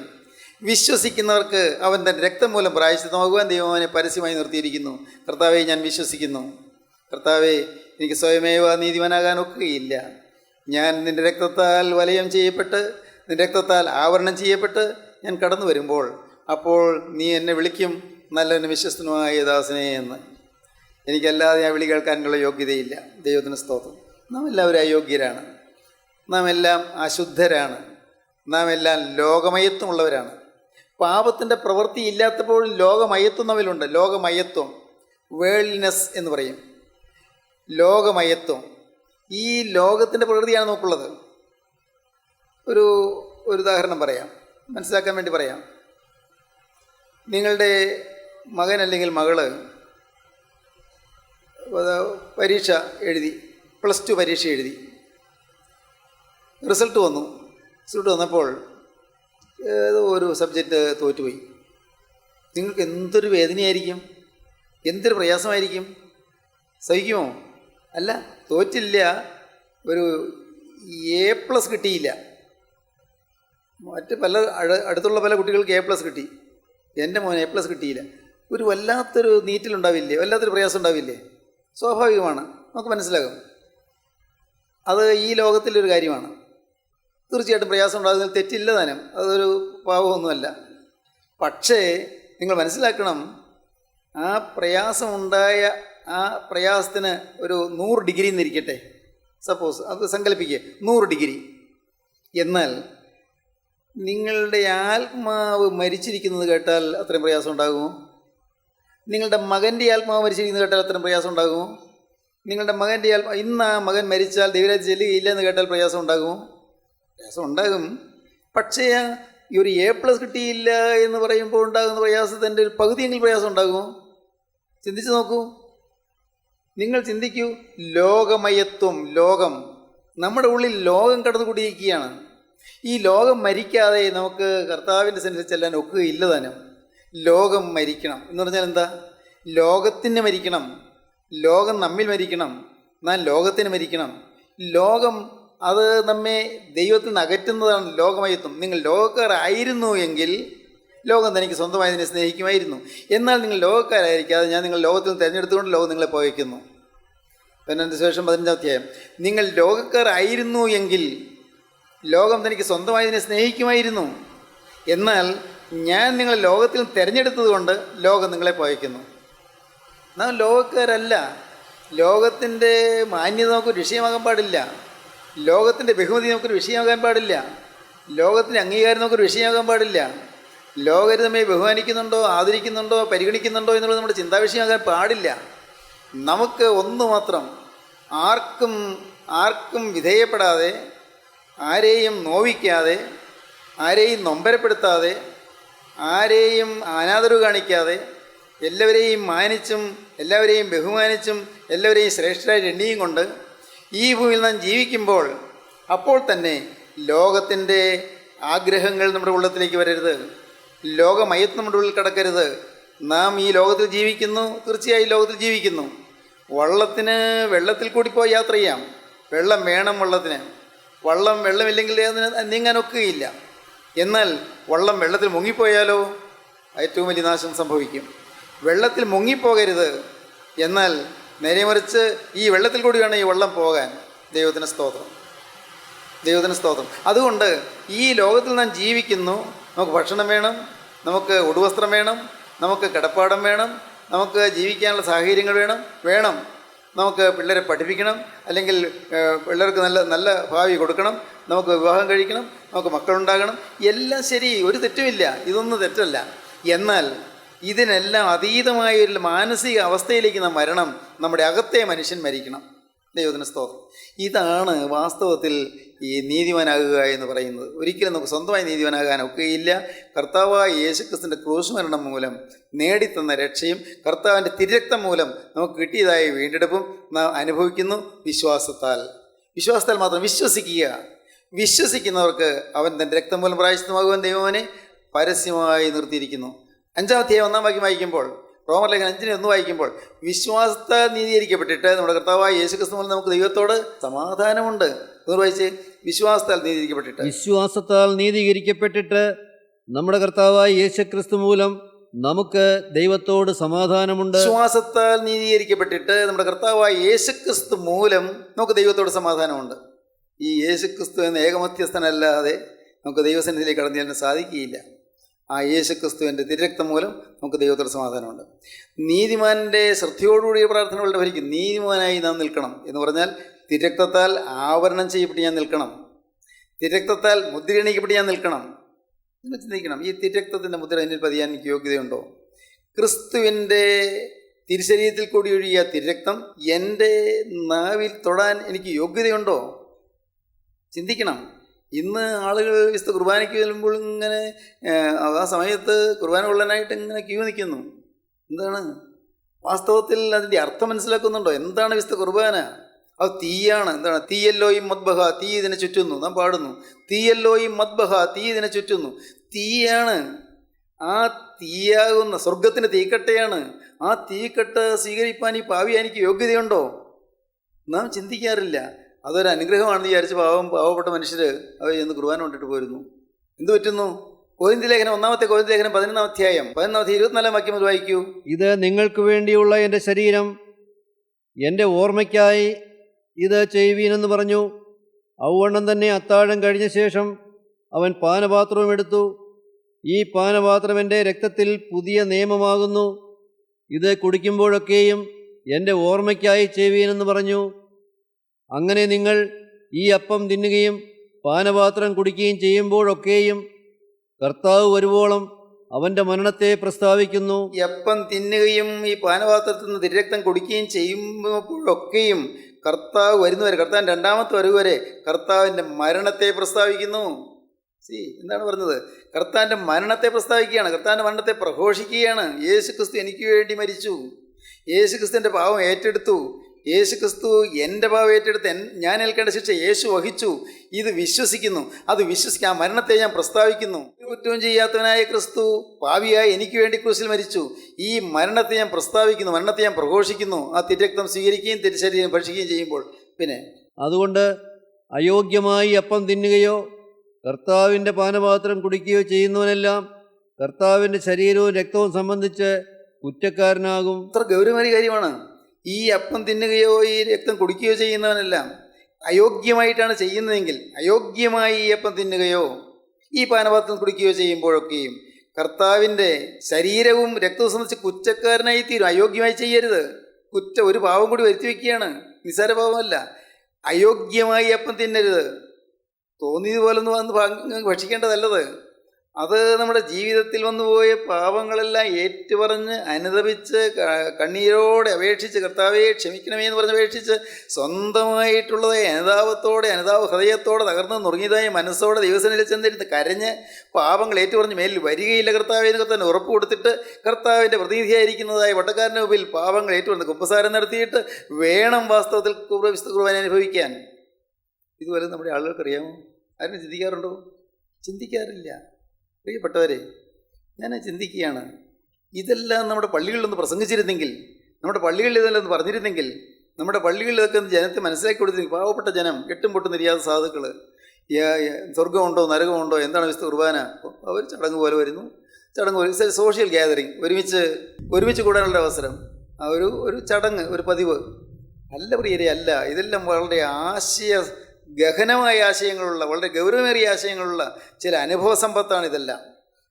വിശ്വസിക്കുന്നവർക്ക് അവൻ തൻ്റെ രക്തം മൂലം പ്രായശ്ചിത്തമാകുവാൻ ദൈവം അവനെ പരസ്യമായി നിർത്തിയിരിക്കുന്നു. കർത്താവേ, ഞാൻ വിശ്വസിക്കുന്നു. കർത്താവേ, എനിക്ക് സ്വയമേവ നീതിമാനാകാൻ ഒക്കുകയില്ല. ഞാൻ നിൻ്റെ രക്തത്താൽ വലയം ചെയ്യപ്പെട്ട്, നിൻ്റെ രക്തത്താൽ ആവരണം ചെയ്യപ്പെട്ട് ഞാൻ കടന്നു വരുമ്പോൾ അപ്പോൾ നീ എന്നെ വിളിക്കും, നല്ലവനും വിശ്വസ്തനുമായ ദാസനെ എന്ന്. എനിക്കല്ലാതെ ആ വിളി കേൾക്കാനുള്ള യോഗ്യതയില്ല. ദൈവത്തിന് സ്തോത്രം. നാം എല്ലാവരും അയോഗ്യരാണ്, നാം എല്ലാം അശുദ്ധരാണ്, നാം എല്ലാം ലോകമയത്വമുള്ളവരാണ്. പാപത്തിൻ്റെ പ്രവൃത്തി ഇല്ലാത്തപ്പോഴും ലോകമയത്വം നമ്മിലുണ്ട്. ലോകമയത്വം, വേൾഡ്നെസ് എന്ന് പറയും. ലോകമയത്വം, ഈ ലോകത്തിൻ്റെ പ്രകൃതിയാണ് നമുക്കുള്ളത്. ഒരു ഉദാഹരണം പറയാം, മനസ്സിലാക്കാൻ വേണ്ടി പറയാം. നിങ്ങളുടെ മകൻ അല്ലെങ്കിൽ മകള് പരീക്ഷ എഴുതി, +2 പരീക്ഷ എഴുതി, റിസൾട്ട് വന്നപ്പോൾ ഏതോ ഒരു സബ്ജക്റ്റ് തോറ്റുപോയി. നിങ്ങൾക്ക് എന്തൊരു വേദനയായിരിക്കും, എന്തൊരു പ്രയാസമായിരിക്കും. സഹിക്കുമോ? അല്ല, തോറ്റില്ല, ഒരു A+ കിട്ടിയില്ല. മറ്റ് അടുത്തുള്ള പല കുട്ടികൾക്ക് A+ കിട്ടി, എൻ്റെ മോന് A+ കിട്ടിയില്ല. ഒരു വല്ലാത്തൊരു നീറ്റിലുണ്ടാവില്ലേ, വല്ലാത്തൊരു പ്രയാസം ഉണ്ടാവില്ലേ? സ്വാഭാവികമാണ്, നമുക്ക് മനസ്സിലാകും. അത് ഈ ലോകത്തിലൊരു കാര്യമാണ്. തീർച്ചയായിട്ടും പ്രയാസം ഉണ്ടാകുന്നതിൽ തെറ്റില്ല താനും, അതൊരു പാവമൊന്നുമല്ല. പക്ഷേ നിങ്ങൾ മനസ്സിലാക്കണം, ആ പ്രയാസമുണ്ടായ ആ പ്രയാസത്തിന് ഒരു 100 ഡിഗ്രി എന്നിരിക്കട്ടെ, സപ്പോസ് അത് സങ്കല്പിക്കുക, 100 ഡിഗ്രി. എന്നാൽ നിങ്ങളുടെ ആത്മാവ് മരിച്ചിരിക്കുന്നത് കേട്ടാൽ അത്രയും പ്രയാസം ഉണ്ടാകുമോ? നിങ്ങളുടെ മകൻ്റെ ആത്മാവ് മരിച്ചിരിക്കുന്നത് കേട്ടാൽ അത്രയും പ്രയാസം ഉണ്ടാകുമോ? നിങ്ങളുടെ മകൻ്റെ ഇന്ന് ആ മകൻ മരിച്ചാൽ ദൈവരാജ്യം ചെല്ലുകയില്ല എന്ന് കേട്ടാൽ പ്രയാസം ഉണ്ടാകുമോ? പ്രയാസം ഉണ്ടാകും. പക്ഷേ ഈ ഒരു A+ കിട്ടിയില്ല എന്ന് പറയുമ്പോൾ ഉണ്ടാകുന്ന പ്രയാസത്തിൻ്റെ ഒരു പകുതിയെങ്കിലും പ്രയാസം ഉണ്ടാകുമോ? ചിന്തിച്ച് നോക്കൂ, നിങ്ങൾ ചിന്തിക്കൂ. ലോകമയത്വം, ലോകം, നമ്മുടെ ഉള്ളിൽ ലോകം കടന്നുകൂടിയിരിക്കുകയാണ്. ഈ ലോകം മരിക്കാതെ നമുക്ക് കർത്താവിൻ്റെ സന്നിധിയിൽ ചെല്ലാൻ ഒക്കുകയില്ല താനും. ലോകം മരിക്കണം എന്ന് പറഞ്ഞാൽ എന്താ? ലോകത്തിന് മരിക്കണം, ലോകം നമ്മിൽ മരിക്കണം, നാം ലോകത്തിന് മരിക്കണം. ലോകം അത് നമ്മെ ദൈവത്തിൽ നിന്ന് അകറ്റുന്നതാണ് ലോകമയത്വം. നിങ്ങൾ ലോകക്കാരായിരുന്നു എങ്കിൽ ലോകം തനിക്ക് സ്വന്തമായതിനെ സ്നേഹിക്കുമായിരുന്നു. എന്നാൽ നിങ്ങൾ ലോകക്കാരായിരിക്കാതെ ഞാൻ നിങ്ങൾ ലോകത്തിൽ നിന്ന് തിരഞ്ഞെടുത്തുകൊണ്ട് ലോകം നിങ്ങളെ പോയിക്കുന്നു. പിന്നെ ശേഷം 15-ാം അധ്യായം, നിങ്ങൾ ലോകക്കാരായിരുന്നു എങ്കിൽ ലോകം തനിക്ക് സ്വന്തമായതിനെ സ്നേഹിക്കുമായിരുന്നു. എന്നാൽ ഞാൻ നിങ്ങളെ ലോകത്തിൽ തിരഞ്ഞെടുത്തത് കൊണ്ട് ലോകം നിങ്ങളെ പോയിക്കുന്നു. നാം ലോകക്കാരല്ല. ലോകത്തിൻ്റെ മാന്യത നമുക്കൊരു വിഷയമാകാൻ പാടില്ല. ലോകത്തിൻ്റെ ബഹുമതി നമുക്കൊരു വിഷയമാകാൻ പാടില്ല. ലോകത്തിൻ്റെ അംഗീകാരം നമുക്കൊരു വിഷയമാകാൻ പാടില്ല. ലോകർ നമ്മെ ബഹുമാനിക്കുന്നുണ്ടോ, ആദരിക്കുന്നുണ്ടോ, പരിഗണിക്കുന്നുണ്ടോ എന്നുള്ളത് നമ്മുടെ ചിന്താവിഷയമാകാൻ പാടില്ല. നമുക്ക് ഒന്ന് മാത്രം, ആർക്കും വിധേയപ്പെടാതെ, ആരെയും നോവിക്കാതെ, ആരെയും നൊമ്പരപ്പെടുത്താതെ, ആരെയും അനാദരവ് കാണിക്കാതെ, എല്ലാവരെയും മാനിച്ചും എല്ലാവരെയും ബഹുമാനിച്ചും എല്ലാവരെയും ശ്രേഷ്ഠരായി എണ്ണിയും കൊണ്ട് ഈ ഭൂമിയിൽ നാം ജീവിക്കുമ്പോൾ അപ്പോൾ തന്നെ ലോകത്തിൻ്റെ ആഗ്രഹങ്ങൾ നമ്മുടെ ഉള്ളത്തിലേക്ക് വരരുത്. ലോകമയത്ത് നമ്മുടെ ഉള്ളിൽ കിടക്കരുത്. നാം ഈ ലോകത്തിൽ ജീവിക്കുന്നു, തീർച്ചയായും ലോകത്തിൽ ജീവിക്കുന്നു. വെള്ളത്തിൽ കൂടി പോയി യാത്ര ചെയ്യാം. വെള്ളം വേണം വള്ളത്തിന്. വെള്ളമില്ലെങ്കിൽ അതിന് നീങ്ങാനൊക്കുകയില്ല. എന്നാൽ വെള്ളത്തിൽ മുങ്ങിപ്പോയാലോ ഏറ്റവും വലിയ നാശം സംഭവിക്കും. വെള്ളത്തിൽ മുങ്ങിപ്പോകരുത്. എന്നാൽ നേരെ മറിച്ച് ഈ വെള്ളത്തിൽ കൂടി വേണം ഈ വെള്ളം പോകാൻ. ദൈവത്തിന് സ്തോത്രം, ദൈവത്തിന് സ്തോത്രം. അതുകൊണ്ട് ഈ ലോകത്തിൽ നാം ജീവിക്കുന്നു. നമുക്ക് ഭക്ഷണം വേണം, നമുക്ക് ഉടുവസ്ത്രം വേണം, നമുക്ക് കിടപ്പാടം വേണം, നമുക്ക് ജീവിക്കാനുള്ള സാഹചര്യങ്ങൾ വേണം. നമുക്ക് പിള്ളേരെ പഠിപ്പിക്കണം, അല്ലെങ്കിൽ പിള്ളേർക്ക് നല്ല ഭാവി കൊടുക്കണം, നമുക്ക് വിവാഹം കഴിക്കണം, നമുക്ക് മക്കളുണ്ടാകണം. എല്ലാം ശരി, ഒരു തെറ്റുമില്ല, ഇതൊന്നും തെറ്റല്ല. എന്നാൽ ഇതിനെല്ലാം അതീതമായ ഒരു മാനസിക അവസ്ഥയിലേക്ക് നാം വരണം. നമ്മുടെ അകത്തെ മനുഷ്യൻ മരിക്കണം. ദൈവത്തിന് സ്തോത്രം. ഇതാണ് വാസ്തവത്തിൽ ഈ നീതിമാനാകുക എന്ന് പറയുന്നത്. ഒരിക്കലും നമുക്ക് സ്വന്തമായി നീതിമാനാകാൻ ഒക്കെയില്ല. കർത്താവായ യേശുക്രിസ്തുവിൻ്റെ ക്രൂശ് മരണം മൂലം നേടിത്തന്ന രക്ഷയും കർത്താവിൻ്റെ തിരുരക്തം മൂലം നമുക്ക് കിട്ടിയതായ വീണ്ടെടുപ്പും നാം അനുഭവിക്കുന്നു വിശ്വാസത്താൽ. വിശ്വാസത്താൽ മാത്രം വിശ്വസിക്കുന്നവർക്ക് അവൻ തൻ്റെ രക്തം മൂലം പ്രായശ്ചിത്തമാകുവാൻ ദൈവം അവനെ പരസ്യമായി നിർത്തിയിരിക്കുന്നു. 5-ാം അധ്യായം 1-ാം വാക്യം വായിക്കുമ്പോൾ, റോമർ ലേഖനം 5:1 വായിക്കുമ്പോൾ, വിശ്വാസത്താൽ നീതീകരിക്കപ്പെട്ടിട്ട് നമ്മുടെ കർത്താവായ യേശുക്രിസ്തു മൂലം നമുക്ക് ദൈവത്തോട് സമാധാനമുണ്ട്. എന്ന് വായിച്ച്, വിശ്വാസത്താൽ നീതീകരിക്കപ്പെട്ടിട്ട് നമ്മുടെ കർത്താവായ യേശുക്രിസ്തു മൂലം നമുക്ക് ദൈവത്തോട് സമാധാനമുണ്ട്. വിശ്വാസത്താൽ നീതീകരിക്കപ്പെട്ടിട്ട് നമ്മുടെ കർത്താവായ യേശുക്രിസ്തു മൂലം നമുക്ക് ദൈവത്തോട് സമാധാനമുണ്ട്. ഈ യേശുക്രിസ്തു എന്ന ഏകമധ്യസ്ഥനല്ലാതെ നമുക്ക് ദൈവസന്നിധിയിലേക്ക് കടന്നു ചെല്ലാൻ സാധിക്കുകയില്ല. ആ യേശുക്രിസ്തുവിൻ്റെ തിരുരക്തം മൂലം നമുക്ക് ദൈവത്തോട് സമാധാനമുണ്ട്. നീതിമാൻ്റെ ശ്രദ്ധയോടുകൂടിയ പ്രാർത്ഥനകളുടെ ഫലിക്കും. നീതിമാനായി നാം നിൽക്കണം എന്ന് പറഞ്ഞാൽ തിരുരക്തത്താൽ ആവരണം ചെയ്യപ്പെട്ട് ഞാൻ നിൽക്കണം, തിരുരക്തത്താൽ മുദ്രയണിക്കപ്പെട്ട് ഞാൻ നിൽക്കണം. നിങ്ങൾ ചിന്തിക്കണം, ഈ തിരുരക്തത്തിൻ്റെ മുദ്ര എന്നിൽ പതിയാൻ എനിക്ക് യോഗ്യതയുണ്ടോ? ക്രിസ്തുവിൻ്റെ തിരുശരീരത്തിൽ കൂടി ഒഴുകിയ തിരുരക്തം എൻ്റെ നാവിൽ തൊടാൻ എനിക്ക് യോഗ്യതയുണ്ടോ? ചിന്തിക്കണം. ഇന്ന് ആളുകൾ വിശുദ്ധ കുർബാനയ്ക്ക് ചെല്ലുമ്പോൾ ഇങ്ങനെ ആ സമയത്ത് കുർബാന കൊള്ളാനായിട്ട് ഇങ്ങനെ ക്യൂ നിൽക്കുന്നു. എന്താണ് വാസ്തവത്തിൽ അതിൻ്റെ അർത്ഥം മനസ്സിലാക്കുന്നുണ്ടോ? എന്താണ് വിശുദ്ധ കുർബാന? അത് തീയാണ്. എന്താണ്? തീയല്ലോയും മദ്ബഹ, തീ ഇതിനെ ചുറ്റുന്നു. നാം പാടുന്നു, തീയല്ലോയും മദ്ബഹ, തീ ഇതിനെ ചുറ്റുന്നു. തീയാണ്. ആ തീയാകുന്ന സ്വർഗത്തിൻ്റെ തീക്കട്ടയാണ്. ആ തീക്കട്ട സ്വീകരിപ്പാൻ ഈ പാവി എനിക്ക് യോഗ്യതയുണ്ടോ? നാം ചിന്തിക്കാറില്ല. അതൊരു അനുഗ്രഹമാണെന്ന് വിചാരിച്ച് പാവപ്പെട്ട മനുഷ്യർ അവർ ചെന്ന് കുർബാന കൊണ്ടിട്ട് പോരുന്നു. എന്ത് പറ്റുന്നു? കൊരിന്ത്യർ ലേഖനം 1-ാമത്തെ കൊരിന്ത്യർ ലേഖനം 11-ാം അധ്യായം 24-ാം വാക്യം മുതൽ വായിക്കൂ. ഇത് നിങ്ങൾക്ക് വേണ്ടിയുള്ള എൻ്റെ ശരീരം, എൻ്റെ ഓർമ്മയ്ക്കായി ഇത് ചെയ്യുവീനെന്ന് പറഞ്ഞു. ഔവണ്ണം തന്നെ അത്താഴം കഴിഞ്ഞ ശേഷം അവൻ പാനപാത്രവും എടുത്തു. ഈ പാനപാത്രം എൻ്റെ രക്തത്തിൽ പുതിയ നിയമമാകുന്നു. ഇത് കുടിക്കുമ്പോഴൊക്കെയും എൻ്റെ ഓർമ്മയ്ക്കായി ചെയ്യുവീനെന്ന് പറഞ്ഞു. അങ്ങനെ നിങ്ങൾ ഈ അപ്പം തിന്നുകയും പാനപാത്രം കുടിക്കുകയും ചെയ്യുമ്പോഴൊക്കെയും കർത്താവ് വരുവോളം അവൻ്റെ മരണത്തെ പ്രസ്താവിക്കുന്നു. ഈ അപ്പം തിന്നുകയും ഈ പാനപാത്രത്തിൽ നിന്ന് തിരുരക്തം കുടിക്കുകയും ചെയ്യുമ്പോഴൊക്കെയും കർത്താവ് വരുന്നവരെ, കർത്താവിൻ്റെ 2-ാമത്തെ വരവ് വരെ കർത്താവിൻ്റെ മരണത്തെ പ്രസ്താവിക്കുന്നു. എന്താണ് പറഞ്ഞത്? കർത്താവിൻ്റെ മരണത്തെ പ്രസ്താവിക്കുകയാണ്, കർത്താവിൻ്റെ മരണത്തെ പ്രഘോഷിക്കുകയാണ്. യേശുക്രിസ്തു എനിക്ക് വേണ്ടി മരിച്ചു, യേശുക്രിസ്തുവിൻ്റെ പാവം ഏറ്റെടുത്തു, യേശുക്രിസ്തു എൻ്റെ പാവം ഏറ്റെടുത്ത് ഞാൻ ഏൽക്കേണ്ട ശിക്ഷ യേശു വഹിച്ചു. ഇത് വിശ്വസിക്കുന്നു. അത് ആ മരണത്തെ ഞാൻ പ്രസ്താവിക്കുന്നു. കുറ്റവും ചെയ്യാത്തവനായ ക്രിസ്തു പാവിയായി എനിക്ക് വേണ്ടി ക്രൂശിൽ മരിച്ചു. ഈ മരണത്തെ ഞാൻ പ്രസ്താവിക്കുന്നു, മരണത്തെ ഞാൻ പ്രഘോഷിക്കുന്നു. ആ തിരുരക്തം സ്വീകരിക്കുകയും തിരുശരീരം ഭക്ഷിക്കുകയും ചെയ്യുമ്പോൾ പിന്നെ അതുകൊണ്ട് അയോഗ്യമായി അപ്പം തിന്നുകയോ കർത്താവിൻ്റെ പാനപാത്രം കുടിക്കുകയോ ചെയ്യുന്നവനെല്ലാം കർത്താവിൻ്റെ ശരീരവും രക്തവും സംബന്ധിച്ച് കുറ്റക്കാരനാകും. അത്ര ഗൗരവമേറിയ കാര്യമാണ്. ഈ അപ്പം തിന്നുകയോ ഈ രക്തം കുടിക്കുകയോ ചെയ്യുന്നവനെല്ലാം അയോഗ്യമായിട്ടാണ് ചെയ്യുന്നതെങ്കിൽ, അയോഗ്യമായി ഈ അപ്പം തിന്നുകയോ ഈ പാനപാത്രം കുടിക്കുകയോ ചെയ്യുമ്പോഴൊക്കെയും കർത്താവിൻ്റെ ശരീരവും രക്തവും സംബന്ധിച്ച് കുറ്റക്കാരനായി തീരും. അയോഗ്യമായി ചെയ്യരുത്. ഒരു പാവം കൂടി വരുത്തി വയ്ക്കുകയാണ്. നിസ്സാര പാവമല്ല. അയോഗ്യമായി അപ്പം തിന്നരുത്. തോന്നിയതുപോലൊന്നും വന്ന് ഭക്ഷിക്കേണ്ടതല്ലത്. അത് നമ്മുടെ ജീവിതത്തിൽ വന്നുപോയ പാപങ്ങളെല്ലാം ഏറ്റുപറഞ്ഞ് അനുതപിച്ച് കണ്ണീരോടെ അപേക്ഷിച്ച് കർത്താവെ ക്ഷമിക്കണമേ എന്ന് പറഞ്ഞ് അപേക്ഷിച്ച് സ്വന്തമായിട്ടുള്ളതായ അനുതാപ ഹൃദയത്തോടെ തകർന്ന് നുറുങ്ങിയതായ മനസ്സോടെ ദൈവസന്നിധിയിൽ ചെന്നിരുന്ന് കരഞ്ഞ് പാപങ്ങൾ ഏറ്റുപറഞ്ഞ് മേലിൽ വരികയില്ല കർത്താവെ എന്ന് കർത്താവിന് ഉറപ്പ് കൊടുത്തിട്ട് കർത്താവിൻ്റെ പ്രതിനിധിയായിരിക്കുന്നതായ വട്ടക്കാരൻ്റെ മുമ്പിൽ പാപങ്ങൾ ഏറ്റുപറഞ്ഞ് കുമ്പസാരം നടത്തിയിട്ട് വേണം വാസ്തവത്തിൽ വിശുദ്ധ കുർബാന അനുഭവിക്കാൻ. ഇതുപോലെ നമ്മുടെ ആളുകൾക്കറിയാമോ? ആരും ചിന്തിക്കാറുണ്ടോ? ചിന്തിക്കാറില്ല. പ്രിയപ്പെട്ടവരെ, ഞാൻ ചിന്തിക്കുകയാണ്, ഇതെല്ലാം നമ്മുടെ പള്ളികളിലൊന്ന് പ്രസംഗിച്ചിരുന്നെങ്കിൽ, നമ്മുടെ പള്ളികളിൽ ഇതെല്ലാം ഒന്ന് പറഞ്ഞിരുന്നെങ്കിൽ, നമ്മുടെ പള്ളികളിൽ ഇതൊക്കെ ഒന്ന് ജനത്തെ മനസ്സിലാക്കി കൊടുത്തിരുന്നെങ്കിൽ, പാവപ്പെട്ട ജനം, എട്ടും പൊട്ടും തിരിയാത്ത സാധുക്കൾ, സ്വർഗമുണ്ടോ നരകമുണ്ടോ, എന്താണ് വിശുദ്ധ കുർബാന, അവർ ചടങ്ങ് പോലെ വരുന്നു. ചടങ്ങ് സോഷ്യൽ ഗ്യാതറിങ്, ഒരുമിച്ച് കൂടാനുള്ള അവസരം, ഒരു ചടങ്ങ്, ഒരു പതിവ് അല്ല പ്രിയരെ, അല്ല. ഇതെല്ലാം വളരെ ഗഹനമായ ആശയങ്ങളുള്ള, വളരെ ഗൗരവമേറിയ ആശയങ്ങളുള്ള ചില അനുഭവ സമ്പത്താണ് ഇതെല്ലാം.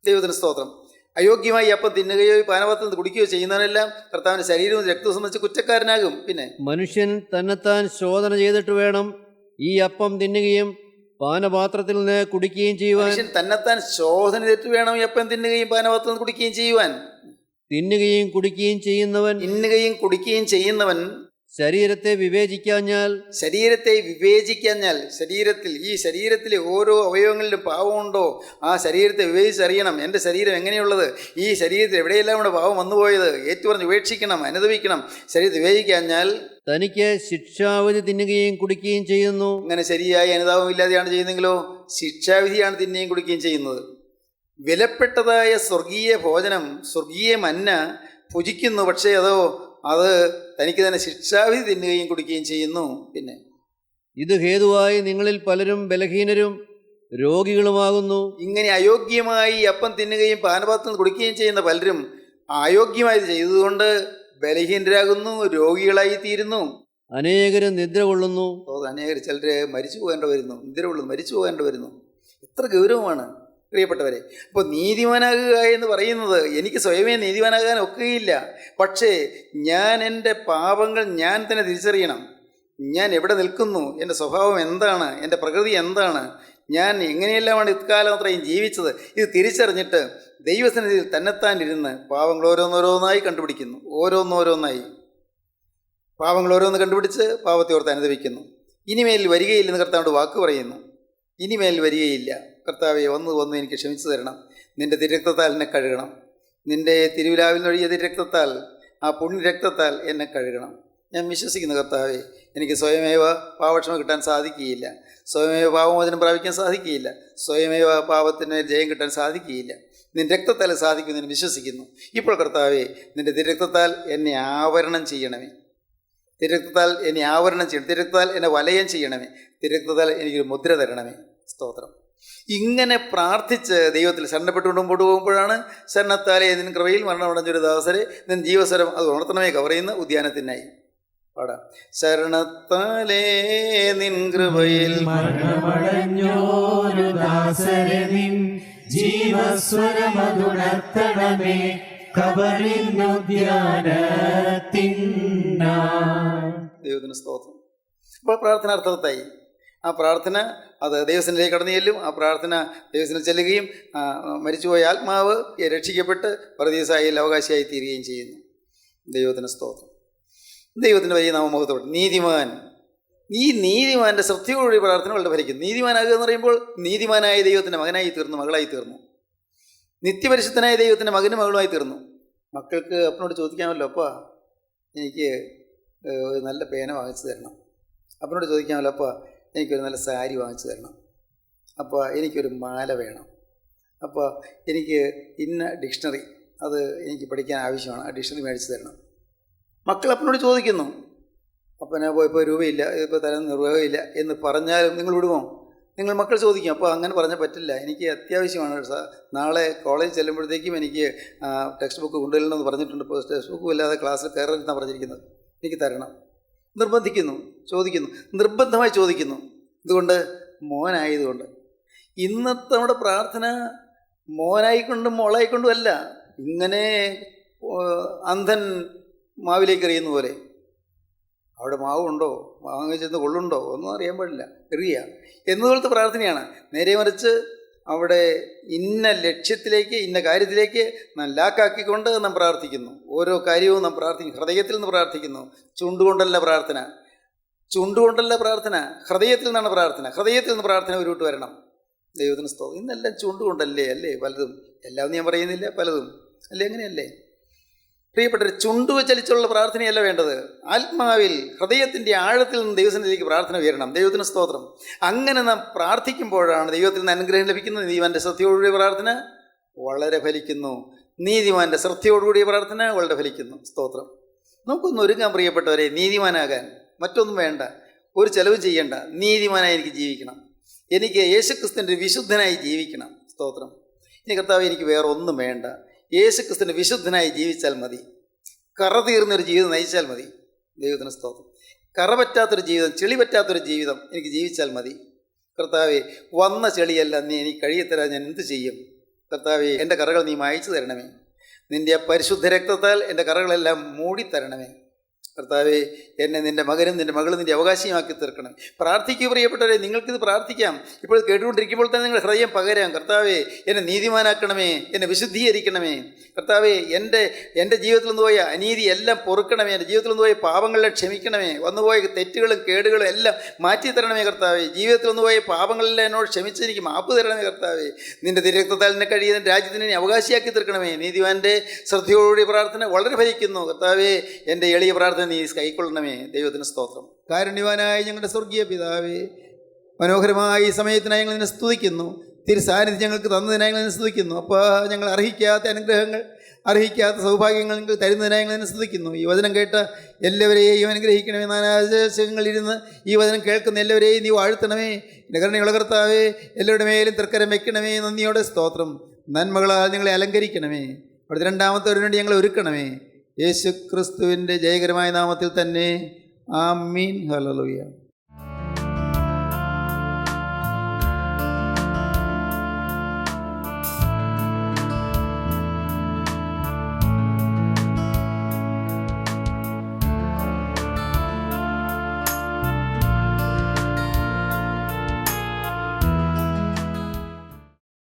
ദൈവത്തിന് സ്തോത്രം. അയോഗ്യമായി അപ്പം തിന്നുകയോ പാനപാത്രം കുടിക്കുകയോ ചെയ്യുന്നവനെല്ലാം കർത്താവിൻ്റെ ശരീരവും രക്തവും സംബന്ധിച്ച് കുറ്റക്കാരനാകും. പിന്നെ മനുഷ്യൻ തന്നെത്താൻ ശോധന ചെയ്തിട്ട് വേണം ഈ അപ്പം തിന്നുകയും പാനപാത്രത്തിൽ നിന്ന് കുടിക്കുകയും ചെയ്യുവാൻ. മനുഷ്യൻ തന്നെത്താൻ ശോധന ചെയ്തിട്ട് വേണം ഈ അപ്പം തിന്നുകയും പാനപാത്രത്തിൽ നിന്ന് കുടിക്കുകയും ചെയ്യുവാൻ. തിന്നുകയും കുടിക്കുകയും ചെയ്യുന്നവൻ തിന്നുകയും കുടിക്കുകയും ചെയ്യുന്നവൻ ശരീരത്തെ വിവേചിക്കാഞ്ഞാൽ ശരീരത്തെ വിവേചിക്കാഞ്ഞാൽ ഈ ശരീരത്തിലെ ഓരോ അവയവങ്ങളിലും പാവമുണ്ടോ ആ ശരീരത്തെ വിവേചിച്ചറിയണം. എൻ്റെ ശരീരം എങ്ങനെയുള്ളത്, ഈ ശരീരത്തിൽ എവിടെയെല്ലാം ഇവിടെ പാവം വന്നുപോയത് ഏറ്റുപറഞ്ഞ് ഉപേക്ഷിക്കണം, അനുഭവിക്കണം. ശരീരത്തെ വിവേചിക്കാഞ്ഞാൽ തനിക്ക് ശിക്ഷാവിധി തിന്നുകയും കുടിക്കുകയും ചെയ്യുന്നു. അങ്ങനെ ശരിയായ അനുതാപമില്ലാതെയാണ് ചെയ്യുന്നതെങ്കിലോ ശിക്ഷാവിധിയാണ് തിന്നുകയും കുടിക്കുകയും ചെയ്യുന്നത്. വിലപ്പെട്ടതായ സ്വർഗീയ ഭോജനം, സ്വർഗീയ മന്ന ഭുജിക്കുന്നു, പക്ഷേ അത് തനിക്ക് തന്നെ ശിക്ഷാവിധി തിന്നുകയും കുടിക്കുകയും ചെയ്യുന്നു. പിന്നെ ഇത് ഹേതുവായി നിങ്ങളിൽ പലരും ബലഹീനരും രോഗികളുമാകുന്നു. ഇങ്ങനെ അയോഗ്യമായി അപ്പം തിന്നുകയും പാനപാത്രം കുടിക്കുകയും ചെയ്യുന്ന പലരും അയോഗ്യമായി ചെയ്തതുകൊണ്ട് ബലഹീനരാകുന്നു, രോഗികളായി തീരുന്നു. അനേകരും നിദ്ര കൊള്ളുന്നു. അനേകർ ചിലർ മരിച്ചു പോകേണ്ടി വരുന്നു, നിദ്ര കൊള്ളുന്നു, മരിച്ചു പോകേണ്ടി വരുന്നു. എത്ര ഗൗരവമാണ് പ്രിയപ്പെട്ടവരെ. അപ്പോൾ നീതിമാനാകുക എന്ന് പറയുന്നത് എനിക്ക് സ്വയമേ നീതിമാനാകാൻ ഒക്കുകയില്ല. പക്ഷേ ഞാൻ എൻ്റെ പാപങ്ങൾ ഞാൻ തന്നെ തിരിച്ചറിയണം. ഞാൻ എവിടെ നിൽക്കുന്നു, എൻ്റെ സ്വഭാവം എന്താണ്, എൻ്റെ പ്രകൃതി എന്താണ്, ഞാൻ എങ്ങനെയെല്ലാമാണ് ഇക്കാലം അത്രയും ജീവിച്ചത്, ഇത് തിരിച്ചറിഞ്ഞിട്ട് ദൈവസന്നിധിയിൽ തന്നെത്താനിരുന്ന് പാവങ്ങൾ ഓരോന്നോരോന്നായി കണ്ടുപിടിക്കുന്നു. ഓരോന്നോരോന്നായി പാവങ്ങൾ ഓരോന്ന് കണ്ടുപിടിച്ച് പാവത്തെ ഓർത്ത് അനുഭവിക്കുന്നു. ഇനിമേൽ വരികയില്ലെന്ന് കർത്താവിനോട് വാക്ക് പറയുന്നു. ഇനിമേൽ വരികയില്ല. കർത്താവെ, വന്ന് എനിക്ക് ക്ഷമിച്ചു തരണം. നിൻ്റെ തിരക്തത്താൽ എന്നെ കഴുകണം. നിൻ്റെ തിരുവിലാവിൽ നിന്നൊഴിയ തിരക്തത്താൽ, ആ പുണ്യരക്തത്താൽ എന്നെ കഴുകണം. ഞാൻ വിശ്വസിക്കുന്നു കർത്താവെ, എനിക്ക് സ്വയമേവ പാപക്ഷമ കിട്ടാൻ സാധിക്കുകയില്ല, സ്വയമേവ പാപമോചനം പ്രാപിക്കാൻ സാധിക്കുകയില്ല, സ്വയമേവ പാപത്തിന് ജയം കിട്ടാൻ സാധിക്കുകയില്ല. നിൻ്റെ രക്തത്താൽ സാധിക്കുമെന്ന് ഞാൻ വിശ്വസിക്കുന്നു. ഇപ്പോൾ കർത്താവെ, നിൻ്റെ തിരക്തത്താൽ എന്നെ ആവരണം ചെയ്യണമേ. തിരക്തത്താൽ എന്നെ ആവരണം ചെയ്യണം. തിരക്തത്താൽ എന്നെ വലയം ചെയ്യണമേ. തിരക്തത്താൽ എനിക്കൊരു മുദ്ര തരണമേ. സ്തോത്രം. ഇങ്ങനെ പ്രാർത്ഥിച്ച് ദൈവത്തിൽ ശരണപ്പെട്ടുകൊണ്ട് മുമ്പോട്ട് പോകുമ്പോഴാണ് ശരണത്താലേ നിൻ കൃപയിൽ മരണമടഞ്ഞൊരു ദാസരെ നിൻ ജീവസ്വരം അത് ഉണർത്തണമേ കവറയുന്ന ഉദ്യാനത്തിനായി പാടാം. ശരണത്താലേ നിൻ കൃപയിൽ മരണമടഞ്ഞൊരു ദാസരെ നിൻ ജീവസ്വരമതുണർത്തണമേ ദൈവത്തിന് സ്തോത്രം. അപ്പോൾ പ്രാർത്ഥനാർത്ഥത്തായി ആ പ്രാർത്ഥന അത് ദൈവസന്നിധിയിലേക്ക് കടന്നു ചെല്ലും. ആ പ്രാർത്ഥന ദൈവസന്നിധി ചെല്ലുകയും മരിച്ചുപോയ ആത്മാവ് രക്ഷിക്കപ്പെട്ട് പരദീസായി അവകാശിയായി തീരുകയും ചെയ്യുന്നു. ദൈവത്തിന് സ്തോത്രം. ദൈവത്തിൻ്റെ വലിയ നാമമുഖത്തോടെ നീതിമാൻ, ഈ നീതിമാൻ്റെ ശ്രദ്ധയോടുകൂടി പ്രാർത്ഥന വളരെ ഫലിക്കുന്നു. നീതിമാനാകുക എന്ന് പറയുമ്പോൾ നീതിമാനായ ദൈവത്തിൻ്റെ മകനായി തീർന്നു, മകളായി തീർന്നു. നിത്യപരിശുദ്ധനായ ദൈവത്തിൻ്റെ മകനും മകളുമായി തീർന്നു. മക്കൾക്ക് അപ്പനോട് ചോദിക്കാമല്ലോ, അപ്പാ എനിക്ക് ഒരു നല്ല പേന വാങ്ങിച്ചു തരണം. അപ്പനോട് ചോദിക്കാമല്ലോ, അപ്പാ എനിക്കൊരു നല്ല സാരി വാങ്ങിച്ചു തരണം. അപ്പോൾ എനിക്കൊരു മാല വേണം. അപ്പോൾ എനിക്ക് ഇന്ന ഡിക്ഷണറി അത് എനിക്ക് പഠിക്കാൻ ആവശ്യമാണ്, ആ ഡിക്ഷണറി മേടിച്ച് തരണം. മക്കൾ അപ്പനോട് ചോദിക്കുന്നു. അപ്പനെ പോയപ്പോൾ രൂപയില്ല, ഇപ്പോൾ തരാൻ നിർവാഹമില്ല എന്ന് പറഞ്ഞാലും നിങ്ങൾ വിടുമോ? നിങ്ങൾ മക്കൾ ചോദിക്കും. അപ്പോൾ അങ്ങനെ പറഞ്ഞാൽ പറ്റില്ല, എനിക്ക് അത്യാവശ്യമാണ്, നാളെ കോളേജ് ചെല്ലുമ്പോഴത്തേക്കും എനിക്ക് ടെക്സ്റ്റ് ബുക്ക് കൊണ്ടുവരണമെന്ന് പറഞ്ഞിട്ടുണ്ട്. ഇപ്പോൾ ടെക്സ്റ്റ് ബുക്കും ഇല്ലാതെ ക്ലാസ്സിൽ കയറരുതെന്നാണ് പറഞ്ഞിരിക്കുന്നത്. എനിക്ക് തരണം. നിർബന്ധിക്കുന്നു, ചോദിക്കുന്നു, നിർബന്ധമായി ചോദിക്കുന്നു. ഇതുകൊണ്ട് മോനായതുകൊണ്ട്. ഇന്നത്തെ നമ്മുടെ പ്രാർത്ഥന മോനായിക്കൊണ്ടും മോളായിക്കൊണ്ടും അല്ല, ഇങ്ങനെ അന്ധൻ മാവിലേക്ക് എറിയുന്ന പോലെ. അവിടെ മാവുണ്ടോ, മാങ്ങ ചെന്ന് കൊള്ളുണ്ടോ ഒന്നും അറിയാൻ പാടില്ല, എറിയുക എന്നതുപോലത്തെ പ്രാർത്ഥനയാണ്. നേരെ മറിച്ച് അവിടെ ഇന്ന ലക്ഷ്യത്തിലേക്ക്, ഇന്ന കാര്യത്തിലേക്ക് നാം ലാക്കാക്കിക്കൊണ്ട് നാം പ്രാർത്ഥിക്കുന്നു. ഓരോ കാര്യവും നാം പ്രാർത്ഥിക്കുന്നു, ഹൃദയത്തിൽ നിന്ന് പ്രാർത്ഥിക്കുന്നു. ചുണ്ടുകൊണ്ടല്ല പ്രാർത്ഥന, ചുണ്ടുകൊണ്ടല്ല പ്രാർത്ഥന, ഹൃദയത്തിൽ നിന്നാണ് പ്രാർത്ഥന. ഹൃദയത്തിൽ നിന്ന് പ്രാർത്ഥന ഉരുവിട്ട് വരണം. ദൈവത്തിന് സ്തോത്രം. ഇന്നെല്ലാം ചുണ്ടുകൊണ്ടല്ലേ, അല്ലേ പലതും, എല്ലാം ഞാൻ പറയുന്നില്ല, പലതും അല്ലേ, അങ്ങനെയല്ലേ പ്രിയപ്പെട്ടവർ? ചുണ്ടു ചലിച്ചുള്ള പ്രാർത്ഥനയല്ല വേണ്ടത്. ആത്മാവിൽ ഹൃദയത്തിൻ്റെ ആഴത്തിൽ നിന്ന് ദൈവത്തിലേക്ക് പ്രാർത്ഥന ഉയരണം. ദൈവത്തിന് സ്തോത്രം. അങ്ങനെ നാം പ്രാർത്ഥിക്കുമ്പോഴാണ് ദൈവത്തിൽ നിന്ന് അനുഗ്രഹം ലഭിക്കുന്നത്. നീതിമാൻ്റെ ശ്രദ്ധയോടുകൂടിയ പ്രാർത്ഥന വളരെ ഫലിക്കുന്നു. നീതിമാൻ്റെ ശ്രദ്ധയോടുകൂടിയ പ്രാർത്ഥന വളരെ ഫലിക്കുന്നു. സ്തോത്രം. നമുക്കൊന്ന് ഒരുങ്ങാൻ പ്രിയപ്പെട്ടവരെ, നീതിമാനാകാൻ. മറ്റൊന്നും വേണ്ട, ഒരു ചെലവും ചെയ്യേണ്ട. നീതിമാനായി എനിക്ക് ജീവിക്കണം, എനിക്ക് യേശുക്രിസ്തുവിൻ്റെ വിശുദ്ധനായി ജീവിക്കണം. സ്തോത്രം. ഇനി കർത്താവ്, എനിക്ക് വേറെ ഒന്നും വേണ്ട, യേശുക്രിസ്തുവിൻ്റെ വിശുദ്ധനായി ജീവിച്ചാൽ മതി, കറ തീർന്നൊരു ജീവിതം നയിച്ചാൽ മതി. ദൈവത്തിന് സ്തോത്രം. കറ പറ്റാത്തൊരു ജീവിതം, ചെളി പറ്റാത്തൊരു ജീവിതം എനിക്ക് ജീവിച്ചാൽ മതി. കർത്താവെ, വന്ന ചെളിയല്ല നീ എനിക്ക് കഴിയത്തരാൻ ഞാൻ എന്ത് ചെയ്യും? കർത്താവെ, എൻ്റെ കറകൾ നീ മായ്ച്ചു തരണമേ. നിൻ്റെ പരിശുദ്ധ രക്തത്താൽ എൻ്റെ കറകളെല്ലാം മൂടിത്തരണമേ. കർത്താവേ, എന്നെ നിൻ്റെ മകനും നിൻ്റെ മകളും നിൻ്റെ അവകാശിയുമാക്കി തീർക്കണം. പ്രാർത്ഥിക്കൂ പ്രിയപ്പെട്ടവരെ, നിങ്ങൾക്കിത് പ്രാർത്ഥിക്കാം. ഇപ്പോൾ കേട്ടുകൊണ്ടിരിക്കുമ്പോൾ തന്നെ നിങ്ങളുടെ ഹൃദയം പകരാം. കർത്താവേ, എന്നെ നീതിമാനാക്കണമേ, എന്നെ വിശുദ്ധീകരിക്കണമേ. കർത്താവേ, എൻ്റെ ജീവിതത്തിൽ നിന്ന് പോയ അനീതി എല്ലാം പൊറുക്കണമേ, എൻ്റെ ജീവിതത്തിൽ നിന്ന് പോയ പാപങ്ങളെല്ലാം ക്ഷമിക്കണമേ, വന്നുപോയ തെറ്റുകളും കേടുകളും എല്ലാം മാറ്റി തരണമേ. കർത്താവേ, ജീവിതത്തിൽ നിന്ന് പോയ പാപങ്ങളെല്ലാം എന്നോട് ക്ഷമിച്ച് എനിക്ക് മാപ്പ് തരണമേ. കർത്താവേ, നിൻ്റെ തിരക്തത്താൽ എന്നെ കഴിയുന്ന രാജ്യത്തിന് അവകാശിയാക്കി തീർക്കണമേ. നീതിമാൻ്റെ ശ്രദ്ധയോടുകൂടി പ്രാർത്ഥന വളരെ ഫലിക്കുന്നു. കർത്താവേ, എൻ്റെ എളിയ പ്രാർത്ഥന നീ കൈക്കൊള്ളണമേ. ദൈവത്തിന് സ്തോത്രം. കാരുണ്യവാനായ ഞങ്ങളുടെ സ്വർഗീയ പിതാവേ, മനോഹരമായ ഈ സമയത്തിനായി ഞങ്ങൾ നിന്നെ സ്തുതിക്കുന്നു. തിരുസാന്നിധ്യം ഞങ്ങൾക്ക് തന്നതിനായി ഞങ്ങൾ നിന്നെ സ്തുതിക്കുന്നു. അപ്പോൾ ഞങ്ങൾ അർഹിക്കാത്ത അനുഗ്രഹങ്ങൾ, അർഹിക്കാത്ത സൗഭാഗ്യങ്ങൾ നിങ്ങൾ തരുന്നതിനായി ഞങ്ങൾ നിന്നെ സ്തുതിക്കുന്നു. ഈ വചനം കേട്ട എല്ലാവരെയും അനുഗ്രഹിക്കണമേ. നാനാദേശങ്ങളിലിരുന്ന് ഈ വചനം കേൾക്കുന്ന എല്ലാവരെയും നീ വാഴ്ത്തണമേ. എൻ്റെ കരുണയുള്ള കർത്താവേ, എല്ലാവരുടെ മേലും തൃക്കരം വെക്കണമേ. നന്ദിയോടെ സ്തോത്രം. നന്മകളാൽ ഞങ്ങളെ അലങ്കരിക്കണമേ. അവിടുത്തെ രണ്ടാമത്തെ വേണ്ടി ഞങ്ങളെ ഒരുക്കണമേ. യേശു ക്രിസ്തുവിൻ്റെ ജയകരമായ നാമത്തിൽ തന്നെ. ആമീൻ. ഹല്ലേലൂയ.